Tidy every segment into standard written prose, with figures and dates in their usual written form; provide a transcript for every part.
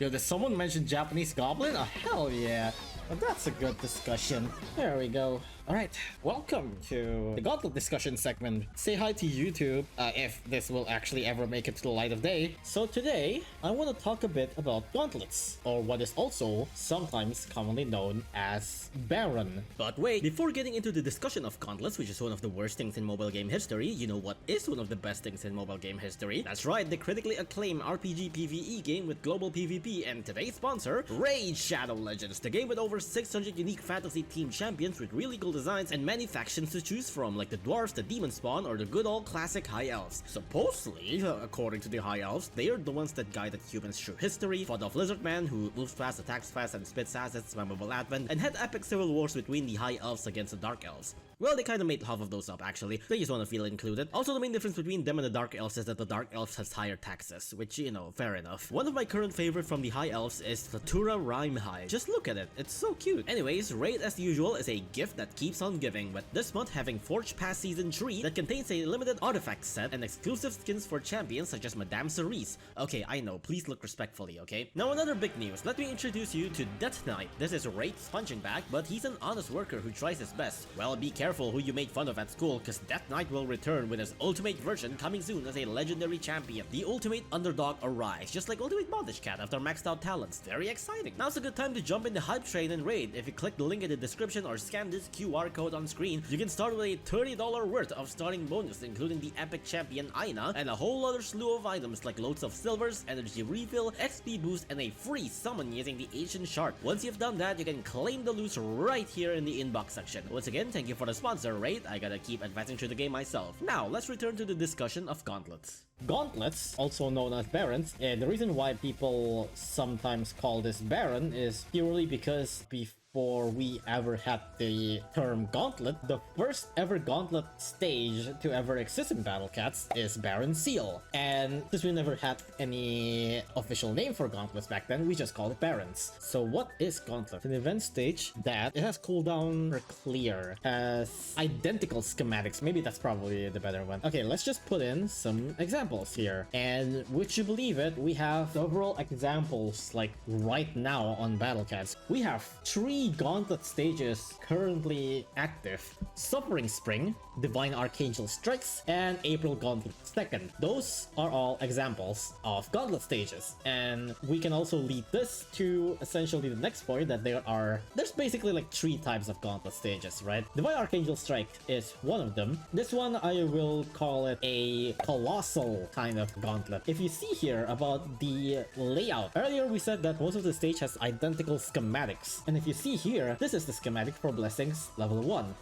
Yo, did someone mention Japanese Goblin? Oh, hell yeah. Well, that's a good discussion. There we go. Alright, welcome to the Gauntlet discussion segment. Say hi to YouTube, if this will actually ever make it to the light of day. So today, I want to talk a bit about Gauntlets, or what is also sometimes commonly known as Baron. But wait, before getting into the discussion of Gauntlets, which is one of the worst things in mobile game history, you know what is one of the best things in mobile game history? That's right, the critically acclaimed RPG PvE game with global PvP, and today's sponsor, Raid Shadow Legends, the game with over 600 unique fantasy themed champions with really cool designs and many factions to choose from, like the dwarves, the demon spawn, or the good old classic high elves. Supposedly, according to the high elves, they are the ones that guided humans through history, fought off lizard man who moves fast, attacks fast, and spits assets, memorable advent, and had epic civil wars between the high elves against the dark elves. Well, they kinda made half of those up actually, they just wanna feel included. Also, the main difference between them and the dark elves is that the dark elves has higher taxes, which, you know, fair enough. One of my current favorite from the high elves is Latura Rhyme. Just look at it, it's so cute. Anyways, Raid as usual is a gift that keeps on giving, with this month having Forge Pass Season 3 that contains a limited artifact set and exclusive skins for champions such as Madame Cerise. Okay, I know, please look respectfully, okay? Now another big news, let me introduce you to Death Knight. This is Raid's punching bag, but he's an honest worker who tries his best. Well, be careful who you make fun of at school, cause Death Knight will return with his ultimate version coming soon as a legendary champion. The ultimate underdog arrives, just like Ultimate Bondage Cat after maxed out talents. Very exciting. Now's a good time to jump in the hype train and raid. If you click the link in the description or scan this QR code on screen, you can start with a $30 worth of starting bonus, including the epic champion Aina and a whole other slew of items like loads of silvers, energy refill, XP boost, and a free summon using the ancient shard. Once you've done that, you can claim the loot right here in the inbox section. Once again, thank you for the sponsor, Raid. I gotta keep advancing through the game myself. Now, let's return to the discussion of Gauntlets. Gauntlets, also known as Barons, and the reason why people sometimes call this Baron is purely because before we ever had the term Gauntlet, the first ever Gauntlet stage to ever exist in Battle Cats is Baron Seal. And since we never had any official name for Gauntlets back then, we just called it Barons. So what is Gauntlet? It's an event stage that it has cooldown for clear, has identical schematics. Maybe that's probably the better one. Okay, let's just put in some examples here. And would you believe it, we have several examples like right now on Battle Cats. We have 3 Gauntlet stages currently active: Suffering Spring, Divine Archangel Strikes, and April Gauntlet 2nd. Those are all examples of Gauntlet stages, and we can also lead this to essentially the next point that there's basically like 3 types of Gauntlet stages, right? Divine Archangel Strike is one of them. This one I will call it a Colossal kind of Gauntlet. If you see here about the layout, earlier we said that most of the stage has identical schematics, and if you see here, this is the schematic for Blessings level 1.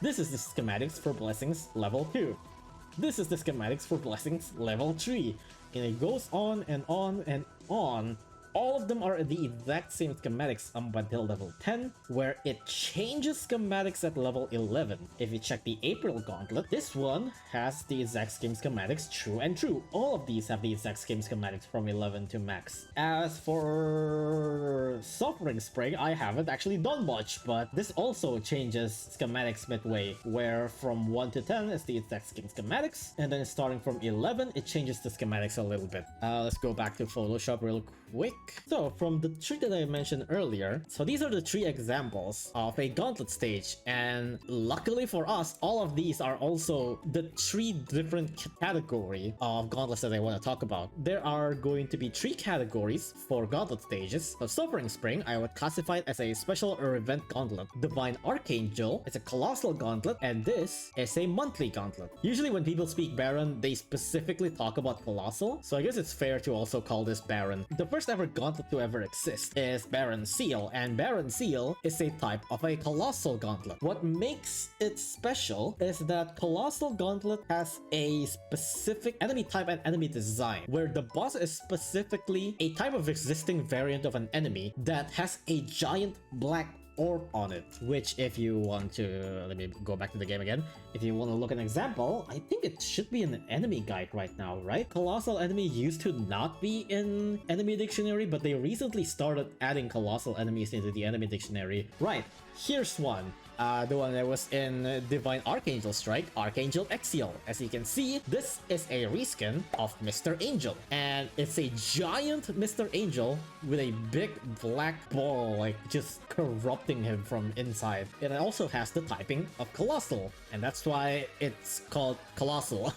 This is the schematics for Blessings level 2. This is the schematics for Blessings level 3. And it goes on and on and on. All of them are the exact same schematics up until level 10, where it changes schematics at level 11. If you check the April Gauntlet, this one has the exact same schematics true and true. All of these have the exact same schematics from 11 to max. As for Suffering Spring, I haven't actually done much, but this also changes schematics midway, where from 1 to 10 is the exact same schematics, and then starting from 11, it changes the schematics a little bit. Let's go back to Photoshop real quick. So from the 3 that I mentioned earlier, so these are the 3 examples of a Gauntlet stage, and luckily for us, all of these are also the 3 different category of Gauntlets that I want to talk about. There are going to be 3 categories for Gauntlet stages. So Suffering Spring, I would classify it as a special or event Gauntlet. Divine Archangel is a Colossal Gauntlet, and this is a monthly Gauntlet. Usually when people speak Baron, they specifically talk about Colossal, so I guess it's fair to also call this Baron. The first ever Gauntlet to ever exist is Baron Seal, and Baron Seal is a type of a Colossal Gauntlet. What makes it special is that Colossal Gauntlet has a specific enemy type and enemy design, where the boss is specifically a type of existing variant of an enemy that has a giant black orb on it, which if you want to, let me go back to the game again. If you want to look at an example, I think it should be in an enemy guide right now, right? Colossal enemy used to not be in enemy dictionary, but they recently started adding colossal enemies into the enemy dictionary. Right, here's one. the one that was in Divine Archangel Strike, Archangel Exial. As you can see, this is a reskin of Mr. Angel, and it's a giant Mr. Angel with a big black ball, like just corrupting him from inside. It also has the typing of Colossal, and that's why it's called Colossal.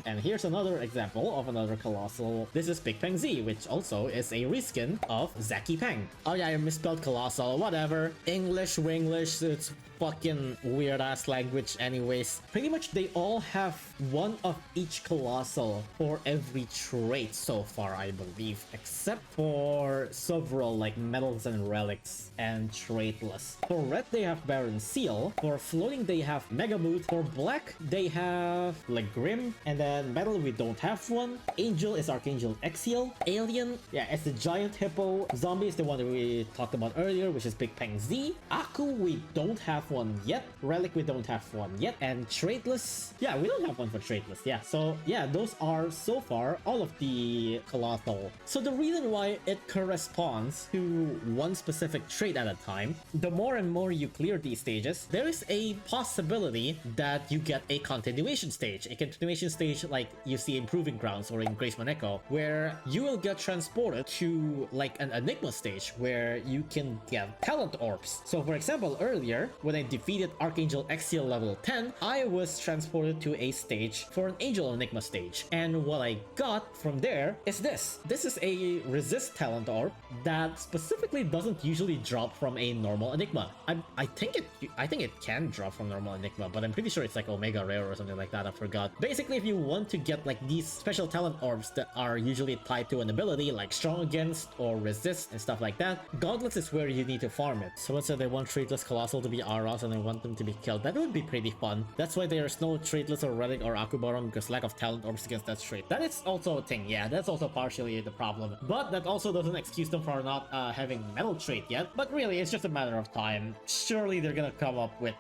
And here's another example of another Colossal. This is Big Peng Z, which also is a reskin of Zaki Peng. Oh yeah, I misspelled Colossal, whatever. English, Winglish, it's fucking weird ass language anyways. Pretty much they all have one of each Colossal for every trait so far, I believe, except for several like metals and relics and traitless. For red they have Baron Seal, for floating they have Megamoot, for black they have like Grim, and then metal we don't have one. Angel is Archangel Exial. Alien, yeah, it's the giant hippo. Zombie is the one that we talked about earlier, which is Big Peng Z. Aku we don't have one yet. Relic we don't have one yet. And traitless, yeah, we don't have one for traitless. Yeah, so yeah, those are so far all of the Colossal. So the reason why it corresponds to one specific trait at a time, the more and more you clear these stages, there is a possibility that you get a continuation stage. A continuation stage like you see in Proving Grounds or in Grace Moneko, where you will get transported to like an Enigma stage where you can get talent orbs. So for example, earlier when I defeated Archangel Exial level 10, I was transported to a stage for an Angel Enigma stage, and what I got from there is this. This is a resist talent orb that specifically doesn't usually drop from a normal Enigma. I think it can drop from normal Enigma, but I'm pretty sure it's like Omega Rare or something like that. I forgot. Basically, if you want to get like these special talent orbs that are usually tied to an ability like Strong Against or Resist and stuff like that, Gauntlets is where you need to farm it. So let's say they want traitless Colossal to be Aros and they want them to be killed. That would be pretty fun. That's why there's no traitless or Relic or Akubaron, because lack of talent orbs against that trait. That is also a thing, yeah, that's also partially the problem. But that also doesn't excuse them for not having metal trait yet. But really, it's just a matter of time. Surely they're gonna come up with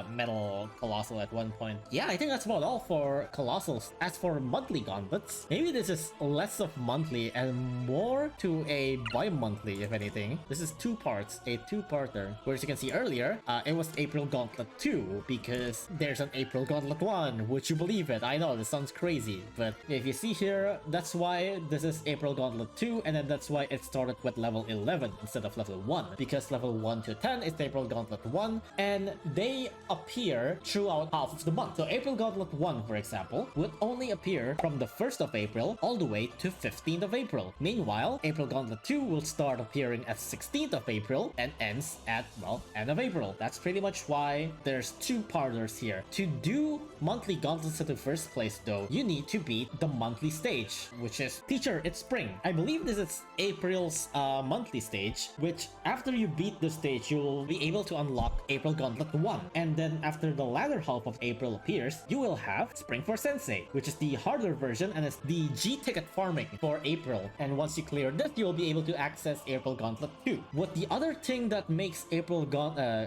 metal Colossal at one point. Yeah, I think that's about all for Colossals. As for monthly gauntlets, maybe this is less of monthly and more to a bi-monthly, if anything. This is two parts, a two-parter. Where as you can see earlier, it was April Gauntlet 2, because there's an April Gauntlet 1. Would you believe it? I know, this sounds crazy, but if you see here, that's why this is April Gauntlet 2, and then that's why it started with level 11 instead of level 1, because level 1 to 10 is April Gauntlet 1, and they appear throughout half of the month. So April Gauntlet 1, for example, would only appear from the 1st of April all the way to 15th of April. Meanwhile, April Gauntlet 2 will start appearing at 16th of April and ends at, well, end of April. That's pretty much why there's two parters here. To do monthly gauntlets in the first place though, you need to beat the monthly stage, which is Teacher, it's Spring. I believe this is April's monthly stage, which after you beat the stage, you'll be able to unlock April Gauntlet 1. And then after the latter half of April appears, you will have Spring for Sensei, which is the harder version and it's the G-ticket farming for April. And once you clear this, you'll be able to access April Gauntlet 2. What the other thing that makes April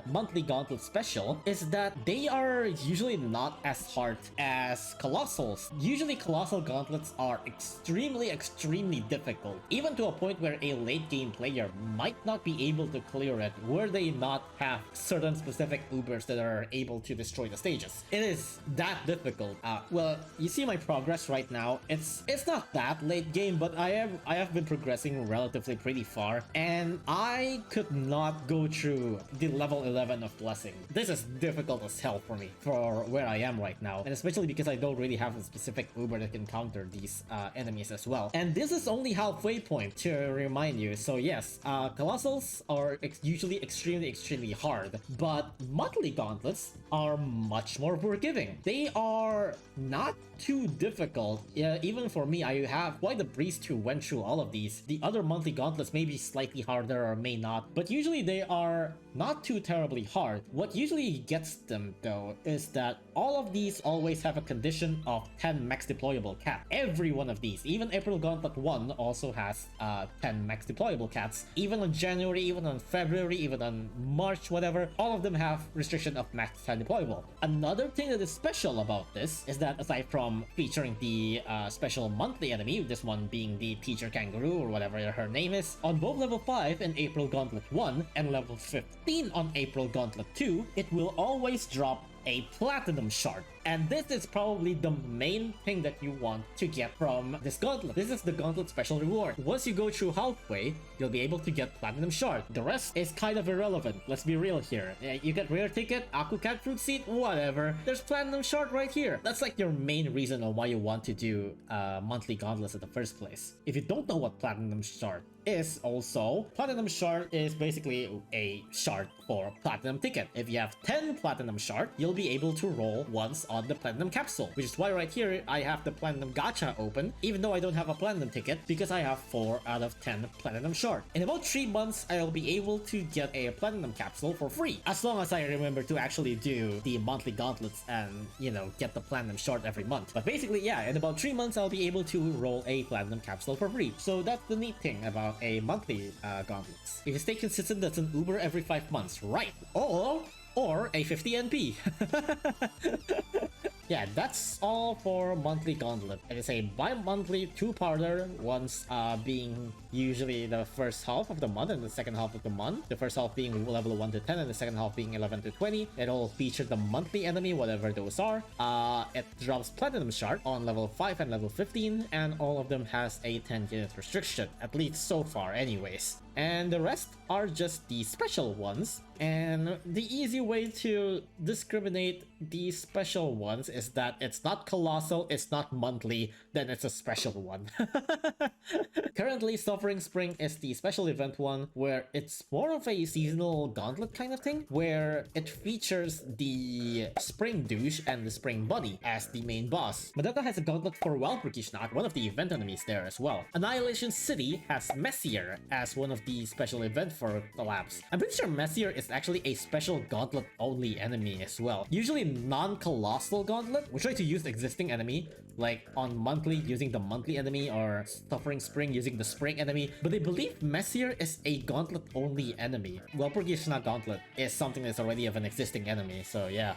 monthly gauntlet special is that they are usually not as hard as Colossals. Usually Colossal gauntlets are extremely difficult, even to a point where a late game player might not be able to clear it were they not have certain specific Ubers that are able to destroy the stages. It is that difficult. Well, you see my progress right now. It's not that late game, but I have been progressing relatively pretty far, and I could not go through the level 11 of Blessing. This is difficult as hell for me, for where I am right now, and especially because I don't really have a specific Uber that can counter these enemies as well. And this is only halfway point, to remind you. So yes, Colossals are usually extremely hard, but monthly gauntlets are much more forgiving. They are not too difficult. Yeah, even for me, I have quite a breeze to went through all of these. The other monthly gauntlets may be slightly harder or may not, but usually they are not too terribly hard. What usually gets them though is that all of these always have a condition of 10 max deployable cat. Every one of these, even April Gauntlet 1 also has 10 max deployable cats. Even on January, even on February, even on March, whatever, all of them have restriction of max 10 deployable. Another thing that is special about this is that aside from featuring the special monthly enemy, this one being the Teacher Kangaroo or whatever her name is, on both level 5 in April Gauntlet 1 and level 15 on April Gauntlet 2, it will always drop a platinum shard. And this is probably the main thing that you want to get from this gauntlet. This is the gauntlet special reward. Once you go through halfway, you'll be able to get platinum shard. The rest is kind of irrelevant. Let's be real here. You get rare ticket, Aku Cat Fruit Seed, whatever. There's platinum shard right here. That's like your main reason on why you want to do monthly gauntlets in the first place. If you don't know what platinum shard is, also platinum shard is basically a shard for platinum ticket. If you have 10 platinum shard, you'll be able to roll once on the platinum capsule, which is why right here I have the platinum gacha open, even though I don't have a platinum ticket, because I have 4 out of 10 platinum shard. In about 3 months, I'll be able to get a platinum capsule for free, as long as I remember to actually do the monthly gauntlets and, you know, get the platinum shard every month. But basically, yeah, in about 3 months, I'll be able to roll a platinum capsule for free. So that's the neat thing about a monthly gauntlets. If you stay consistent, that's an Uber every 5 months, right? Or a 50 NP. Yeah, that's all for monthly gauntlet. It is a bi-monthly 2-parter, once being usually the first half of the month and the second half of the month. The first half being level 1 to 10 and the second half being 11 to 20. It'll feature the monthly enemy, whatever those are. It drops platinum shard on level 5 and level 15, and all of them has a 10 unit restriction, at least so far anyways. And the rest are just the special ones. And the easy way to discriminate these special ones is that it's not colossal, it's not monthly, then it's a special one. Currently, Suffering Spring is the special event one, where it's more of a seasonal gauntlet kind of thing, where it features the Spring Douche and the Spring Buddy as the main boss. Madata has a gauntlet for Walpurgisnacht, one of the event enemies there as well. Annihilation City has Messier as one of the special event for collabs. I'm pretty sure Messier is actually a special gauntlet only enemy as well. Usually non-colossal gauntlet, we try to use existing enemy, like on monthly using the monthly enemy, or Suffering Spring using the spring enemy, but I believe Messier is a gauntlet only enemy. Walpurgisnacht gauntlet is something that's already of an existing enemy, so yeah.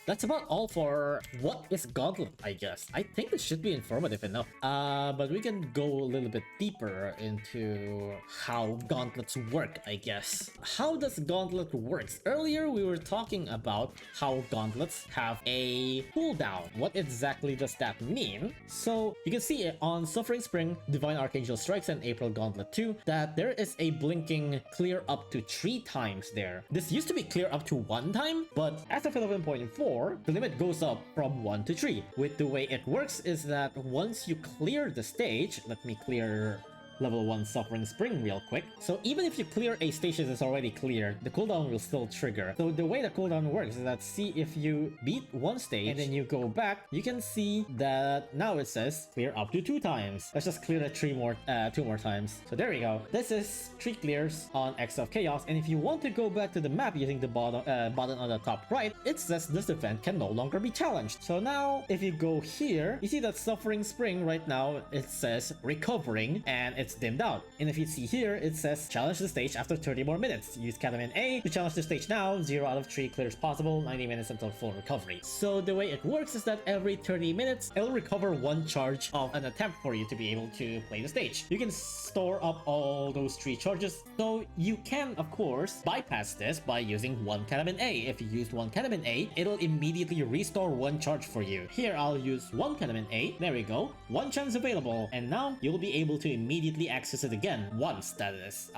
That's about all for what is gauntlet, I guess. I think this should be informative enough. But we can go a little bit deeper into how gauntlets work, I guess. How does gauntlet works? Earlier we were talking about how gauntlets have a cooldown. What exactly does that mean? So you can see it on Suffering Spring, Divine Archangel Strikes, and April Gauntlet 2 that there is a blinking clear up to 3 times there. This used to be clear up to 1 time, but as of 11.4, the limit goes up from 1 to 3. With the way it works is that once you clear the stage, let me clear level 1 Suffering Spring real quick. So even if you clear a station that's already cleared, the cooldown will still trigger. So the way the cooldown works is that, see, if you beat one stage and then you go back, you can see that now it says clear up to 2 times. Let's just clear it 2 more times. So there we go. This is 3 clears on X of Chaos, and if you want to go back to the map using the button on the top right, it says this event can no longer be challenged. So now if you go here, you see that Suffering Spring right now, it says recovering and it's dimmed out. And if you see here, it says challenge the stage after 30 more minutes. Use Catamaran A to challenge the stage now. 0 out of 3 clears possible, 90 minutes until full recovery. So the way it works is that every 30 minutes, it'll recover 1 charge of an attempt for you to be able to play the stage. You can store up all those 3 charges, so you can, of course, bypass this by using 1 Catamaran A. If you used 1 Catamaran A, it'll immediately restore 1 charge for you. Here, I'll use 1 Catamaran A. There we go. 1 chance available, and now you'll be able to immediately access it again, once that is.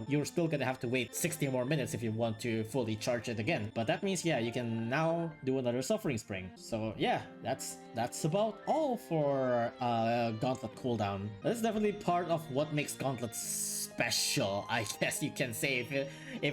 You're still gonna have to wait 60 more minutes if you want to fully charge it again, but that means, yeah, you can now do another Suffering Spring. So yeah, that's about all for Gauntlet cooldown. That's definitely part of what makes Gauntlets special, I guess you can say, if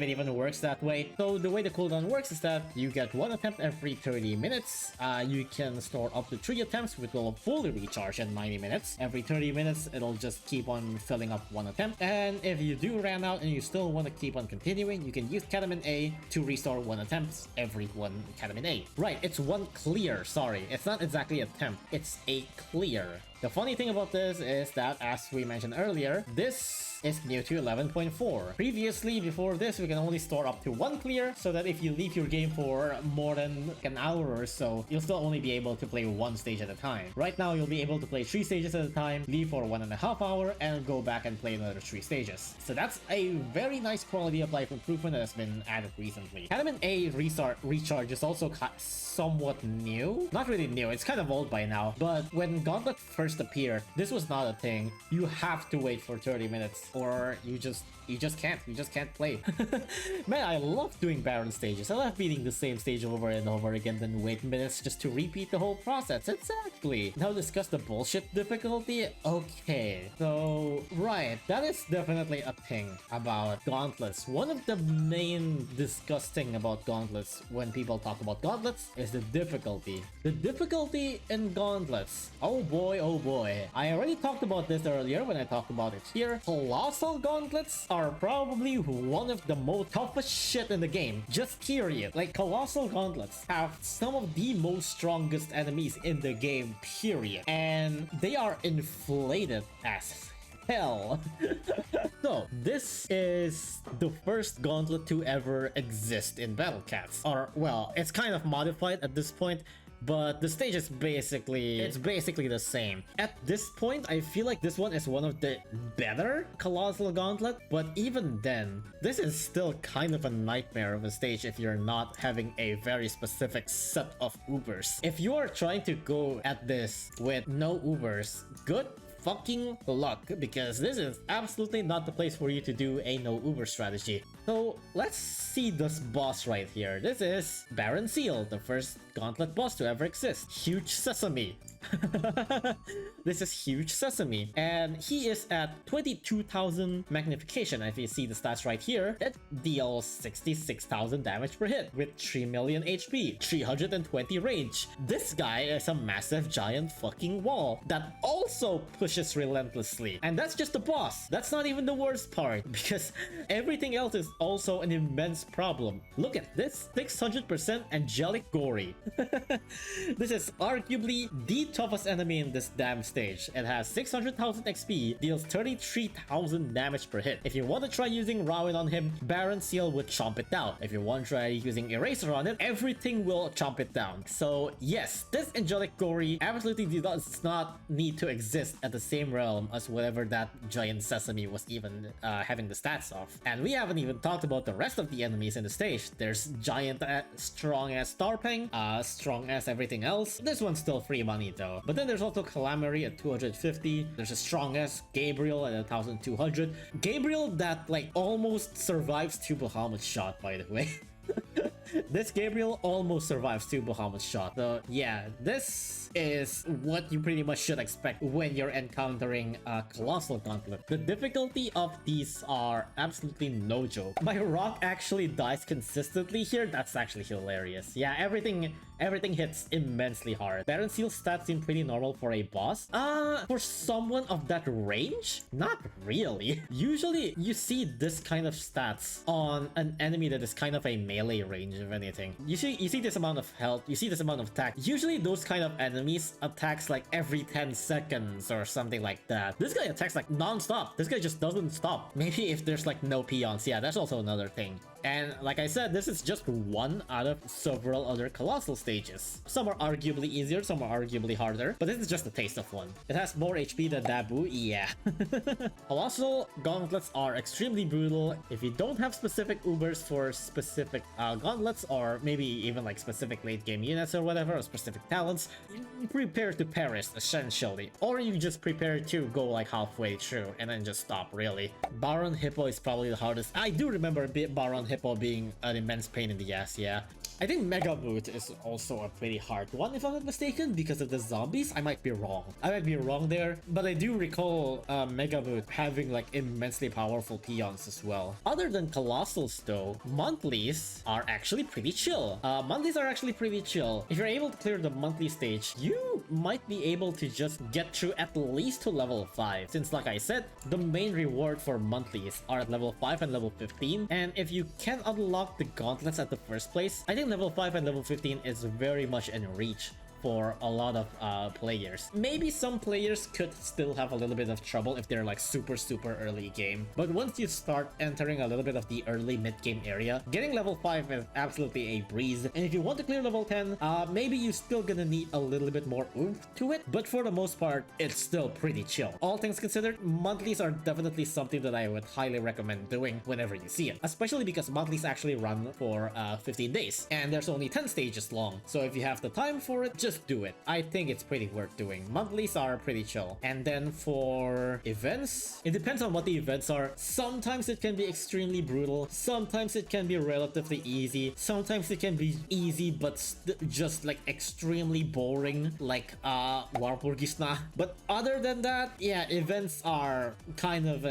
it even works that way. So the way the cooldown works is that you get 1 attempt every 30 minutes. You can store up to 3 attempts, which will fully recharge in 90 minutes. Every 30 minutes, it'll just keep on filling up 1 attempt. And if you do ran out and you still want to keep on continuing, you can use Catamaran A to restore 1 attempt every 1 Catamaran A. Right, it's 1 clear, sorry. It's not exactly attempt, it's a clear. The funny thing about this is that, as we mentioned earlier, this is new to 11.4. Previously, before this, we can only store up to 1 clear, so that if you leave your game for more than an hour or so, you'll still only be able to play 1 stage at a time. Right now, you'll be able to play 3 stages at a time, leave for 1.5 hours, and go back and play another 3 stages. So that's a very nice quality of life improvement that has been added recently. Vitamin A recharge is also somewhat new. Not really new, it's kind of old by now, but when Gauntlet first appeared, this was not a thing. You have to wait for 30 minutes or you just can't play. Man, I love doing Baron stages. I love beating the same stage over and over again, then wait minutes just to repeat the whole process. Exactly. Now discuss the bullshit difficulty. Okay, so right, that is definitely a thing about Gauntlets. One of the main disgusting about Gauntlets when people talk about Gauntlets is the difficulty. The difficulty in Gauntlets. Oh boy, oh boy. I already talked about this earlier when I talked about it here. Colossal Gauntlets are probably one of the most toughest shit in the game. Just period. Like, Colossal Gauntlets have some of the most strongest enemies in the game, period. And they are inflated as hell. So, this is the first Gauntlet to ever exist in Battle Cats. Or, well, it's kind of modified at this point, but the stage is basically the same. At this point, I feel like this one is one of the better Colossal Gauntlet, but even then, this is still kind of a nightmare of a stage if you're not having a very specific set of Ubers. If you are trying to go at this with no Ubers, good fucking luck, because this is absolutely not the place for you to do a no Uber strategy. So let's see this boss right here. This is Baron Seal, the first Gauntlet boss to ever exist. Huge Sesame. This is Huge Sesame, and he is at 22,000 magnification. If you see the stats right here, it deals 66,000 damage per hit with 3 million HP, 320 range. This guy is a massive giant fucking wall that also pushes relentlessly. And that's just the boss. That's not even the worst part, because everything else is also an immense problem. Look at this, 600% angelic gory. This is arguably the toughest enemy in this damn stage. It has 600,000 XP, deals 33,000 damage per hit. If you want to try using Rowan on him, Baron Seal would chomp it down. If you want to try using Eraser on it, everything will chomp it down. So yes, this angelic gory absolutely does not need to exist at the same realm as whatever that giant Sesame was even having the stats of. And we haven't even talked about the rest of the enemies in the stage. There's giant strong as Starpeng, strong as everything else. This one's still free money though. But then there's also Calamari at 250. There's a strong as Gabriel at 1,200. Gabriel that like almost survives 2 Bahamut's shot, by the way. This Gabriel almost survives 2 Bahamut's shot. So yeah, this is what you pretty much should expect when you're encountering a Colossal Gauntlet. The difficulty of these are absolutely no joke. My rock actually dies consistently here. That's actually hilarious. Yeah, everything hits immensely hard. Baron Seal's stats seem pretty normal for a boss. For someone of that range? Not really. Usually, you see this kind of stats on an enemy that is kind of a melee range, if anything. You see this amount of health, you see this amount of attack. Usually, those kind of enemies attacks like every 10 seconds or something like that. This guy attacks like non-stop. This guy just doesn't stop. Maybe if there's like no peons. Yeah, that's also another thing. And like I said, this is just one out of several other Colossal stages. Some are arguably easier, some are arguably harder, but this is just a taste of one. It has more HP than Dabu, yeah. Colossal Gauntlets are extremely brutal. If you don't have specific Ubers for specific Gauntlets, or maybe even like specific late game units or whatever, or specific talents, you prepare to perish essentially. Or you just prepare to go like halfway through and then just stop, really. Baron Hippo is probably the hardest. I do remember Baron Hippo being an immense pain in the ass, yeah. I think Mega Boot is also a pretty hard one, if I'm not mistaken, because of the zombies. I might be wrong. I might be wrong there, but I do recall Mega Boot having like immensely powerful peons as well. Other than Colossals though, monthlies are actually pretty chill. Monthlies are actually pretty chill. If you're able to clear the monthly stage, you might be able to just get through at least to level 5. Since like I said, the main reward for monthlies are at level 5 and level 15. And if you can unlock the gauntlets at the first place, I think level 5 and level 15 is very much in reach for a lot of players. Maybe some players could still have a little bit of trouble if they're like super early game, but once you start entering a little bit of the early mid-game area, getting level 5 is absolutely a breeze. And if you want to clear level 10, maybe you're still gonna need a little bit more oomph to it, but for the most part, it's still pretty chill. All things considered, monthlies are definitely something that I would highly recommend doing whenever you see it, especially because monthlies actually run for 15 days, and there's only 10 stages long, so if you have the time for it, just do it. I think it's pretty worth doing. Monthlies are pretty chill. And then for events, it depends on what the events are. Sometimes it can be extremely brutal, sometimes it can be relatively easy, sometimes it can be easy but just like extremely boring, like Warburgisna. But other than that, yeah, events are kind of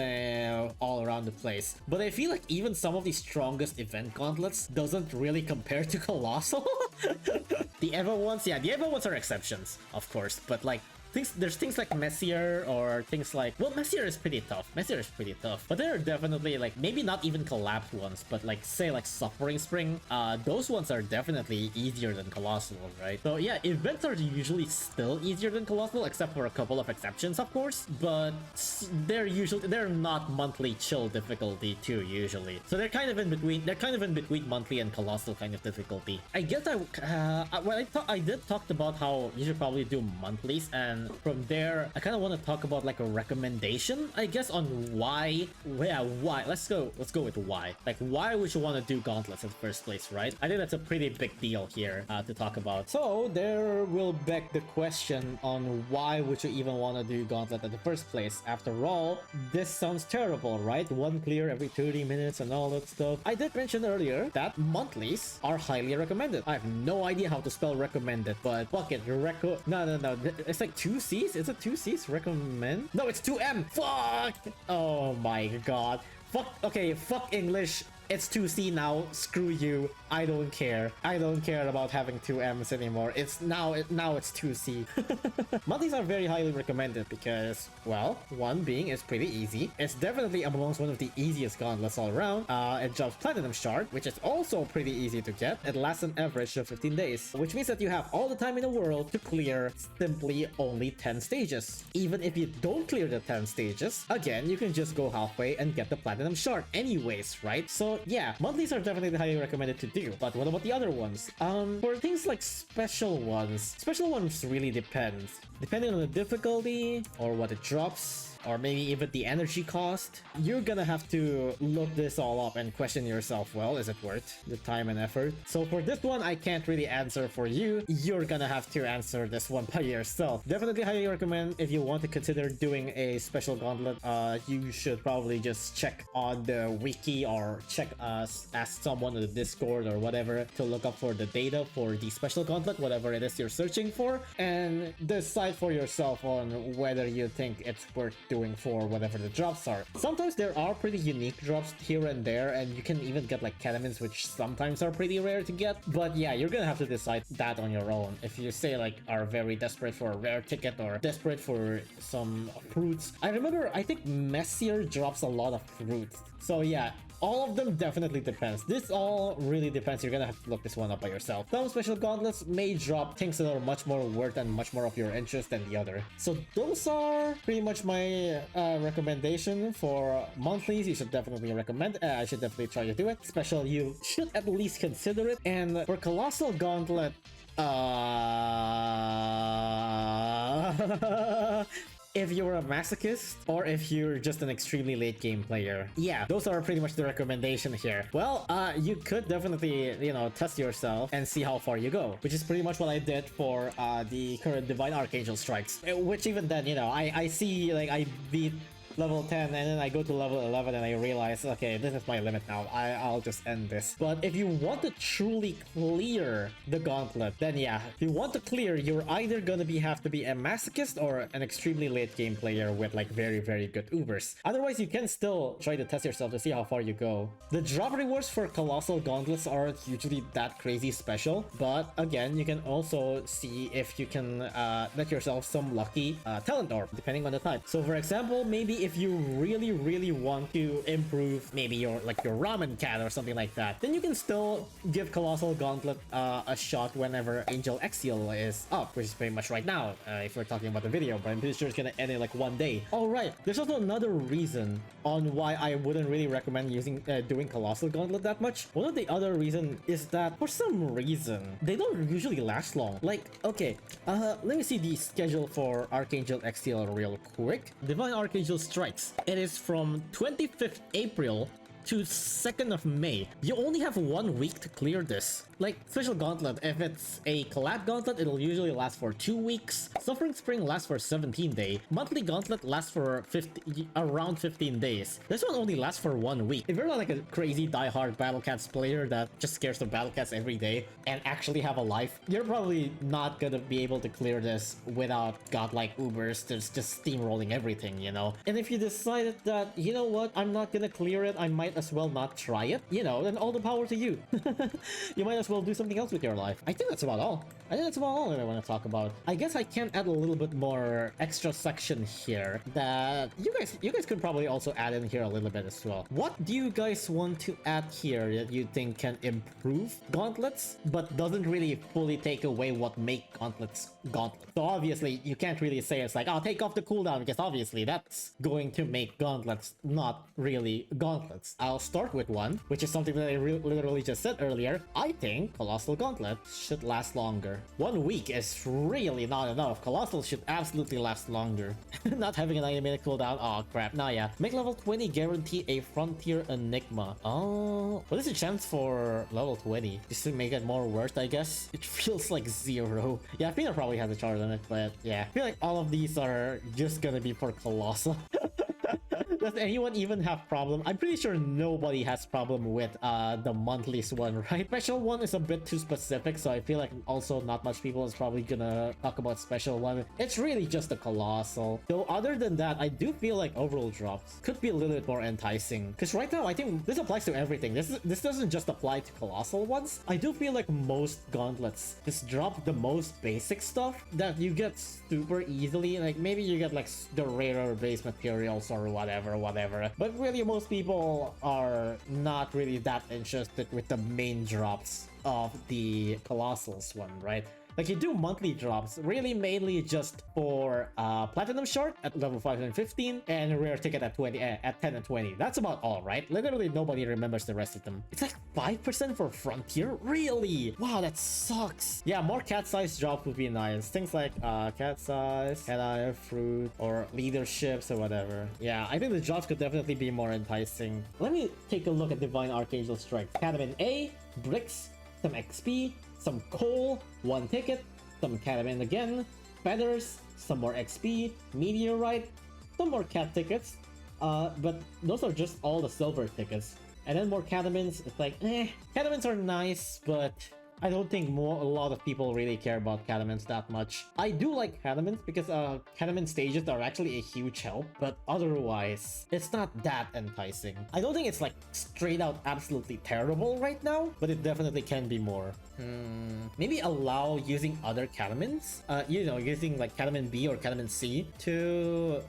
all around the place. But I feel like even some of the strongest event gauntlets doesn't really compare to Colossal. The Evo ones, yeah, the Evo ones are exceptions, of course, but like there's things like Messier or things like, well, Messier is pretty tough. But there are definitely like, maybe not even collapsed ones, but like say like Suffering Spring, those ones are definitely easier than Colossal, right? So yeah, events are usually still easier than Colossal, except for a couple of exceptions, of course, but they're not monthly chill difficulty too, usually. So they're kind of in between monthly and Colossal kind of difficulty. I guess I did talk about how you should probably do monthlies, and from there I kind of want to talk about like a recommendation, I guess, on why. Let's go with why. Like, why would you want to do gauntlets in the first place, right? I think that's a pretty big deal here to talk about. So there will beg the question on why would you even want to do gauntlet in the first place. After all, this sounds terrible, right? One clear every 30 minutes and all that stuff. I did mention earlier that monthlies are highly recommended. I have no idea how to spell recommended, but fuck it, no, it's like 2 C's? Is it 2 C's? Recommend? No, it's 2M. Fuck! Oh my god. Fuck. Okay, fuck English. It's 2C now. Screw you. I don't care. I don't care about having 2M's anymore. Now it's 2C. Monthlies are very highly recommended because, well, one being it's pretty easy. It's definitely amongst one of the easiest gauntlets all around. It drops Platinum Shard, which is also pretty easy to get. It lasts an average of 15 days, which means that you have all the time in the world to clear simply only 10 stages. Even if you don't clear the 10 stages, again, you can just go halfway and get the Platinum Shard anyways, right? So yeah, monthlies are definitely highly recommended to do. But what about the other ones? For things like special ones really depends. Depending on the difficulty or what it drops, or maybe even the energy cost, you're gonna have to look this all up and question yourself, well, is it worth the time and effort? So for this one, I can't really answer for you. You're gonna have to answer this one by yourself. Definitely highly recommend if you want to consider doing a special gauntlet, you should probably just check on the wiki or ask someone on the Discord or whatever to look up for the data for the special gauntlet, whatever it is you're searching for, and decide for yourself on whether you think it's worth doing for whatever the drops are. Sometimes there are pretty unique drops here and there, and you can even get like ketamines, which sometimes are pretty rare to get. But yeah, you're gonna have to decide that on your own. If you say like are very desperate for a rare ticket or desperate for some fruits. I think Messier drops a lot of fruits. So yeah, all of them definitely depends. This all really depends. You're gonna have to look this one up by yourself. Some special gauntlets may drop things that are much more worth and much more of your interest than the other. So those are pretty much my recommendation for monthlies. You should definitely recommend. I should definitely try to do it. Special, you should at least consider it. And for Colossal Gauntlet, if you're a masochist or if you're just an extremely late game player, yeah, those are pretty much the recommendation here. Well, you could definitely, test yourself and see how far you go, which is pretty much what I did for the current Divine Archangel strikes, which even then, I see, like, I beat level 10 and then I go to level 11 and I realize, okay, this is my limit now. I'll just end this. But if you want to truly clear the gauntlet, then yeah, if you want to clear, you're either gonna have to be a masochist or an extremely late game player with like very, very good Ubers. Otherwise, you can still try to test yourself to see how far you go. The drop rewards for Colossal Gauntlets aren't usually that crazy special, but again, you can also see if you can let yourself some lucky talent orb, depending on the type. So for example, maybe if you really want to improve maybe your your ramen cat or something like that, then you can still give Colossal Gauntlet a shot whenever Angel Exil is up, which is pretty much right now, if we're talking about the video, but I'm pretty sure it's gonna end in like one day. Alright, there's also another reason on why I wouldn't really recommend using doing Colossal Gauntlet that much. One of the other reason is that for some reason they don't usually last long. Like, okay, let me see the schedule for Archangel Exil real quick. Divine Archangel Strikes. It is from 25th April to 2nd of May. You only have 1 week to clear this. Like, Special Gauntlet, if it's a collab gauntlet, it'll usually last for 2 weeks. Suffering Spring lasts for 17 days. Monthly Gauntlet lasts for around 15 days. This one only lasts for 1 week. If you're not like a crazy die-hard Battle Cats player that just scares the Battle Cats every day and actually have a life, you're probably not gonna be able to clear this without godlike Ubers just steamrolling everything, you know? And if you decided that, you know what, I'm not gonna clear it, I might as well not try it, you know, then all the power to you. You might as well do something else with your life. I think that's about all. I think that's about all that I want to talk about. I guess I can add a little bit more extra section here that you guys could probably also add in here a little bit as well. What do you guys want to add here that you think can improve Gauntlets but doesn't really fully take away what make Gauntlets Gauntlet? So obviously you can't really say it's like, I'll take off the cooldown, because obviously that's going to make Gauntlets not really Gauntlets. I'll start with one, which is something that I literally just said earlier. I think Colossal Gauntlet should last longer. 1 week is really not enough. Colossal should absolutely last longer. Not having an animated cooldown. Oh crap. Nah, yeah. Make level 20 guarantee a Frontier Enigma. Oh, what is the chance for level 20? Just to make it more worth, I guess. It feels like 0. Yeah, I think I probably has a charge on it, but yeah. I feel like all of these are just gonna be for Colossal. Does anyone even have problem? I'm pretty sure nobody has problem with the monthlies one, right? Special one is a bit too specific, so I feel like also not much people is probably gonna talk about special one. It's really just a Colossal. Though other than that, I do feel like overall drops could be a little bit more enticing. Because right now, I think this applies to everything. This doesn't just apply to Colossal ones. I do feel like most gauntlets just drop the most basic stuff that you get super easily. Like maybe you get like the rarer base materials or whatever. But really most people are not really that interested with the main drops of the Colossals one, right? Like you do monthly drops, really mainly just for Platinum Shard at level 515 and Rare Ticket at 20 at 10 and 20. That's about all, right? Literally nobody remembers the rest of them. It's like 5% for Frontier? Really? Wow, that sucks. Yeah, more cat size drops would be nice. Things like cat size, cat eye, fruit, or leaderships or whatever. Yeah, I think the drops could definitely be more enticing. Let me take a look at Divine Archangel Strike. Catamin A, bricks, some XP, some coal, 1 ticket, some Catamin again, feathers, some more XP, meteorite, some more cat tickets, but those are just all the silver tickets. And then more Catamins. It's like, Catamins are nice, but I don't think a lot of people really care about Catamins that much. I do like Catamins because Catamin stages are actually a huge help, but otherwise, it's not that enticing. I don't think it's like straight out absolutely terrible right now, but it definitely can be more. Maybe allow using other Catamins, you know, using like Catamin B or Catamin C to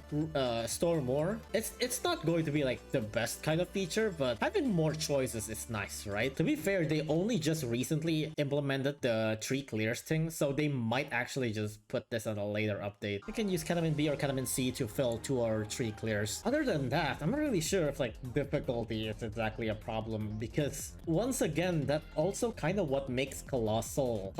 store more. It's not going to be like the best kind of feature, but having more choices is nice, right? To be fair, they only just recently implemented the tree clears thing, so they might actually just put this on a later update. You can use Catamin B or Catamin C to fill 2 or 3 clears. Other than that, I'm not really sure if like difficulty is exactly a problem, because once again, that also kind of what makes Colossal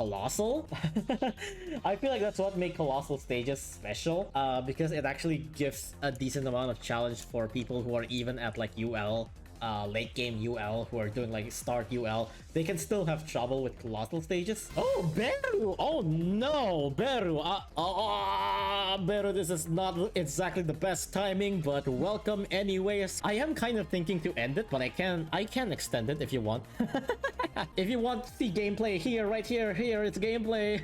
I feel like that's what makes Colossal stages special, because it actually gives a decent amount of challenge for people who are even at like UL, late game UL, who are doing like start UL. They can still have trouble with Colossal stages. Oh, Beru! Oh no, Beru! Beru, this is not exactly the best timing, but welcome anyways. I am kind of thinking to end it, but I can extend it if you want. If you want to see gameplay here, right here, it's gameplay.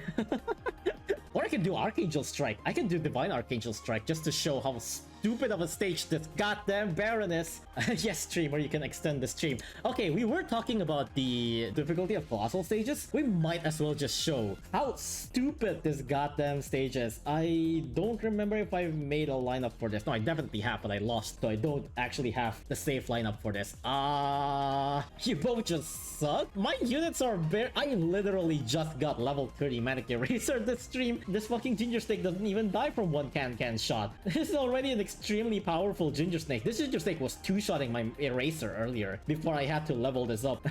Or I can do Archangel Strike. I can do Divine Archangel Strike just to show how stupid of a stage this goddamn Baron is. Yes, streamer, you can extend the stream. Okay, we were talking about the difficulty of Colossal stages. We might as well just show how stupid this goddamn stage is. I don't remember if I made a lineup for this. No, I definitely have, but I lost, so I don't actually have the safe lineup for this. You both just suck. My units are bare. I literally just got level 30 Manic Eraser this stream. This fucking Ginger Snake doesn't even die from one can shot. This is already an extremely powerful Ginger Snake. This Ginger Snake was two-shotting my Eraser earlier before I had to level this up.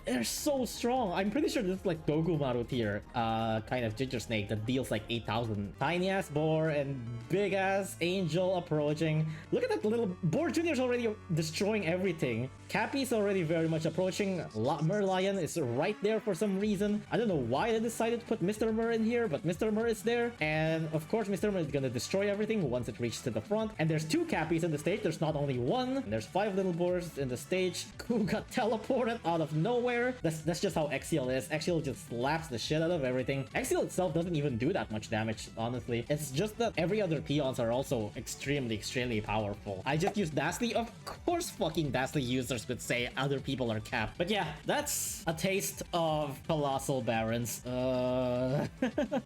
They're so strong. I'm pretty sure this is like Dogumaru tier kind of Ginger Snake that deals like 8,000. Tiny ass boar and big ass angel approaching. Look at that little boar. Junior's already destroying everything. Cappy's already very much approaching. Merlion is right there for some reason. I don't know why they decided to put Mr. Mer in here, but Mr. Mer is there. And of course, Mr. Mer is gonna destroy everything once it reaches to the front. And there's two Cappies in the stage. There's not only one. There's 5 little boars in the stage who got teleported out of nowhere. That's just how Exial is. Exial just slaps the shit out of everything. Exial itself doesn't even do that much damage, honestly. It's just that every other peons are also extremely powerful. I just used Dastly. Of course fucking Dastly users would say other people are capped. But yeah, that's a taste of Colossal Barons.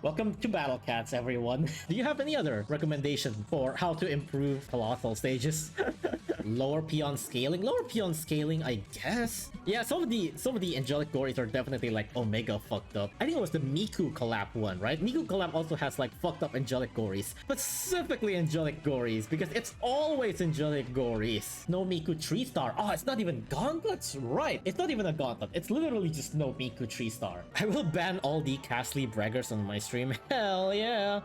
Welcome to Battle Cats, everyone. Do you have any other recommendation for how to improve Colossal stages? Lower peon scaling? Lower peon scaling, I guess. Yeah, some of the angelic gories are definitely like Omega fucked up. I think it was the Miku collab one, right? Miku collab also has like fucked up angelic gories. Specifically angelic gories, because it's always angelic gories. No Miku 3-star. Oh, it's not even gauntlets, right? It's not even a gauntlet. It's literally just no Miku 3-star. I will ban all the Castly braggers on my stream. Hell yeah.